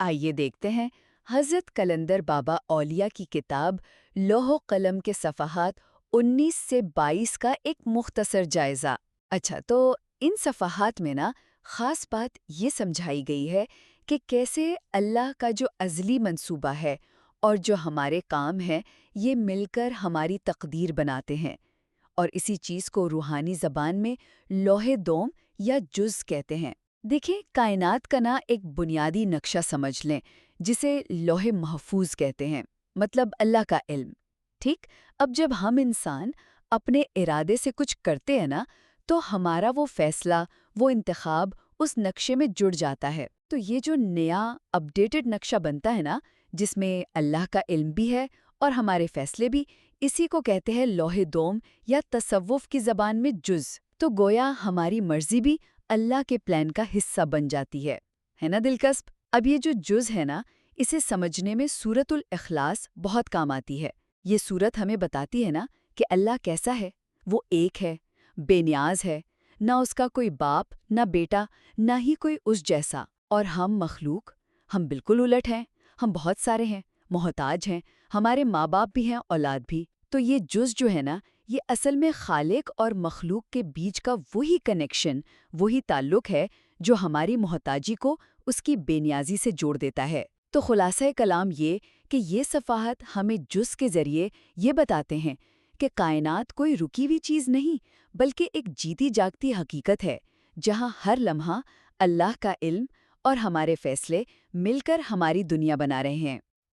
آئیے دیکھتے ہیں حضرت کلندر بابا اولیاء کی کتاب لوح و قلم کے صفحات 19 سے 22 کا ایک مختصر جائزہ۔ اچھا، تو ان صفحات میں خاص بات یہ سمجھائی گئی ہے کہ کیسے اللہ کا جو ازلی منصوبہ ہے اور جو ہمارے کام ہیں یہ مل کر ہماری تقدیر بناتے ہیں، اور اسی چیز کو روحانی زبان میں لوح دوم یا جز کہتے ہیں۔ دیکھیں، کائنات کا ایک بنیادی نقشہ سمجھ لیں جسے لوح محفوظ کہتے ہیں، مطلب اللہ کا علم۔ ٹھیک، اب جب ہم انسان اپنے ارادے سے کچھ کرتے ہیں تو ہمارا وہ فیصلہ، وہ انتخاب اس نقشے میں جڑ جاتا ہے۔ تو یہ جو نیا اپڈیٹڈ نقشہ بنتا ہے جس میں اللہ کا علم بھی ہے اور ہمارے فیصلے بھی، اسی کو کہتے ہیں لوح دوم یا تصوف کی زبان میں جز۔ تو گویا ہماری مرضی بھی اللہ کے پلان کا حصہ بن جاتی ہے نا دلکسپ؟ اب یہ جو جز ہے اسے سمجھنے میں سورۃ الاخلاص بہت کام آتی ہے۔ یہ سورت ہمیں بتاتی ہے کہ اللہ کیسا ہے۔ وہ ایک ہے، بے نیاز ہے، نہ اس کا کوئی باپ، نہ بیٹا، نہ ہی کوئی اس جیسا۔ اور ہم مخلوق، ہم بالکل الٹ ہیں، ہم بہت سارے ہیں، محتاج ہیں، ہمارے ماں باپ بھی ہیں، اولاد بھی۔ تو یہ جز جو ہے یہ اصل میں خالق اور مخلوق کے بیچ کا وہی کنیکشن، وہی تعلق ہے جو ہماری محتاجی کو اس کی بے نیازی سے جوڑ دیتا ہے۔ تو خلاصہ کلام یہ کہ یہ صفحات ہمیں جز کے ذریعے یہ بتاتے ہیں کہ کائنات کوئی رکی ہوئی چیز نہیں، بلکہ ایک جیتی جاگتی حقیقت ہے جہاں ہر لمحہ اللہ کا علم اور ہمارے فیصلے مل کر ہماری دنیا بنا رہے ہیں۔